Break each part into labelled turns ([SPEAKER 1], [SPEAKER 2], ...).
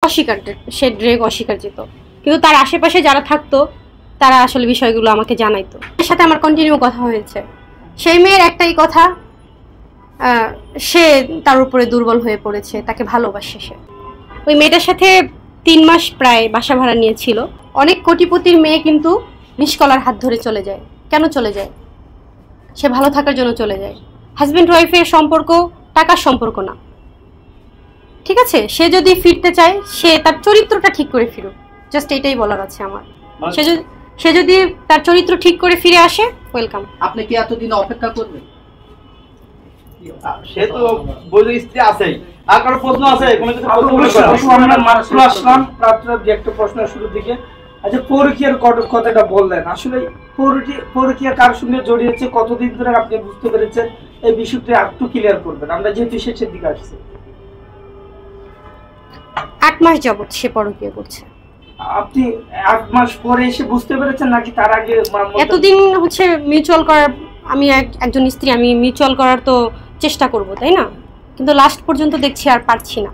[SPEAKER 1] অস্বীকার, সে ডিরেক্ট অস্বীকার যেত, কিন্তু তার আশেপাশে যারা থাকতো তারা আসলে বিষয়গুলো আমাকে জানাইতো। এর সাথে আমার কন্টিনিউ কথা হয়েছে। সেই মেয়ের একটাই কথা, সে তার উপরে দুর্বল হয়ে পড়েছে, তাকে ভালোবাসে সে। ওই মেয়েটার সাথে 3 মাস প্রায় বাসা ভাড়া নিয়েছিল। অনেক কোটিপতির মেয়ে কিন্তু নিষ্কলার হাত ধরে চলে যায়। কেন চলে যায়? সে ভালো থাকার জন্য চলে যায়। হাজব্যান্ড ওয়াইফের সম্পর্ক টাকার সম্পর্ক না, ঠিক আছে? সে যদি ফিরতে চায় সে তার চরিত্রটা ঠিক করে ফিরুক, জাস্ট এটাই বলার আছে আমার। সে যদি তার চরিত্র ঠিক করে ফিরে আসে, ওয়েলকাম।
[SPEAKER 2] আপনি কি এতদিন অপেক্ষা করবেন?
[SPEAKER 3] সে তো বলে স্ত্রী আছেই। আর কারো প্রশ্ন আছে? কোনো কিছু আমরা মাত্র আসলাম একটা প্রশ্নের শুরুর দিকে। আচ্ছা, পরকীয়ার কথাটা বললেন, আসলে পরকীয়া কার সঙ্গে জড়িয়েছে, কতদিন ধরে আপনি বুঝতে পেরেছেন, এই বিষয়টা একটু ক্লিয়ার করবেন, আমরা যেহেতু শেষের দিকে আসছি।
[SPEAKER 1] 8 মাস যাবত সে পরকীয়া করছে।
[SPEAKER 3] আপনি 8 মাস পরে এসে বুঝতে পেরেছেন নাকি তার আগে?
[SPEAKER 1] এতদিন হচ্ছে মিউচুয়াল করার, আমি একজন স্ত্রী, আমি মিউচুয়াল করার তো চেষ্টা করব, তাই না? কিন্তু লাস্ট পর্যন্ত দেখছি আর পারছি না।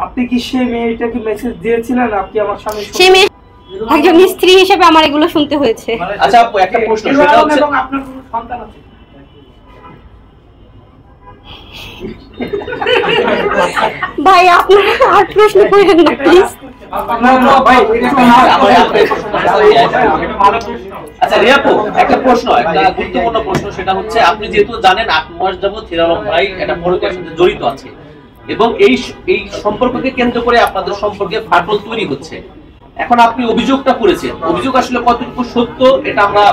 [SPEAKER 3] আপনি কি সেই মেয়েটাকে মেসেজ দিয়েছিলেন আপনি আমার স্বামী?
[SPEAKER 1] সেই মেয়ে একজন স্ত্রী হিসেবে আমার এগুলো শুনতে হয়েছে।
[SPEAKER 4] আচ্ছা আপু, একটা প্রশ্ন, সেটা হচ্ছে
[SPEAKER 3] এবং আপনার কোনো সন্তান আছে?
[SPEAKER 1] ভাই আপনারা আর প্রশ্ন করেন না প্লিজ।
[SPEAKER 4] আচ্ছা রিয়াপু, একটা প্রশ্ন, একটা গুরুত্বপূর্ণ প্রশ্ন, সেটা হচ্ছে আপনি যেহেতু জানেন 8 মাস যাবত হিরো আলম ভাই একটা পরকীয়ার সাথে জড়িত আছে এবং এই সম্পর্ককে কেন্দ্র করে আপনাদের সম্পর্কে ফাটল তৈরি হচ্ছে। এখন আপনি অভিযোগটা করেছেন, অভিযোগ আসলে কতটুকু সত্য এটা আমরা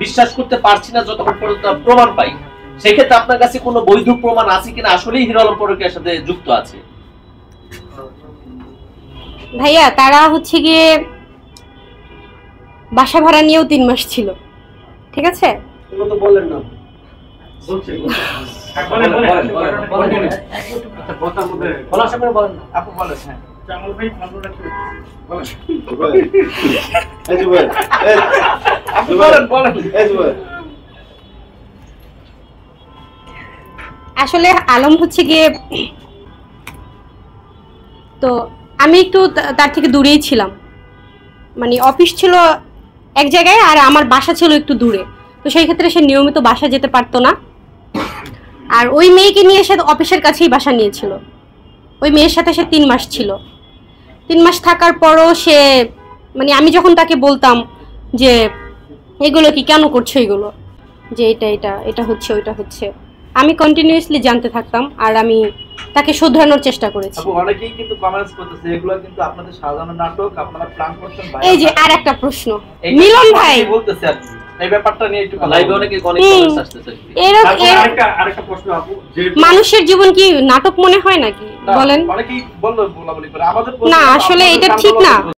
[SPEAKER 4] বিশ্বাস করতে পারছি না যতক্ষণ পর্যন্ত প্রমাণ পাই। সেক্ষেত্রে আপনার কাছে কোনো বৈধ প্রমাণ আছে কিনা আসলেই হিরো আলম পরকীয়ার সাথে যুক্ত আছে?
[SPEAKER 1] ভাইয়া তারা হচ্ছে গিয়ে বাসা ভাড়া নিয়েও 3 মাস ছিল, ঠিক আছে?
[SPEAKER 3] এগুলো তো বললেন না।
[SPEAKER 1] আসলে আলম হচ্ছে গিয়ে, তো আমি একটু তার থেকে দূরেই ছিলাম, মানে অফিস ছিল এক জায়গায় আর আমার বাসা ছিল একটু দূরে, তো সেই ক্ষেত্রে সে নিয়মিত বাসা যেতে পারতো না। আর ওই মেয়েকে নিয়ে সে অফিসের কাছেই বাসা নিয়েছিল। ওই মেয়ের সাথে সে 3 মাস ছিল। 3 মাস থাকার পরও সে, মানে আমি যখন তাকে বলতাম যে এগুলো কি, কেন করছো এগুলো, যে এটা হচ্ছে, ওইটা হচ্ছে, আমি কন্টিনিউয়াসলি জানতে থাকতাম আর আমি তাকে শুধরানোর চেষ্টা করেছি।
[SPEAKER 3] অনেকেই কিন্তু কমেন্টস করতেছে এগুলো কিন্তু আপনাদের সাজানো নাটক, আপনারা প্ল্যান করছেন।
[SPEAKER 1] এই যে আর একটা প্রশ্ন, মিলন ভাই
[SPEAKER 3] বলতেছে আর কি এই ব্যাপারটা নিয়ে একটু
[SPEAKER 4] লাইভে অনেকে অনেক কমেন্টস আসতেছে।
[SPEAKER 3] প্রশ্ন আপু,
[SPEAKER 1] মানুষের জীবন কি নাটক মনে হয় নাকি বলেন?
[SPEAKER 3] অনেকেই বললো বলা বলি করে আমাদের
[SPEAKER 1] না, আসলে এটা ঠিক না।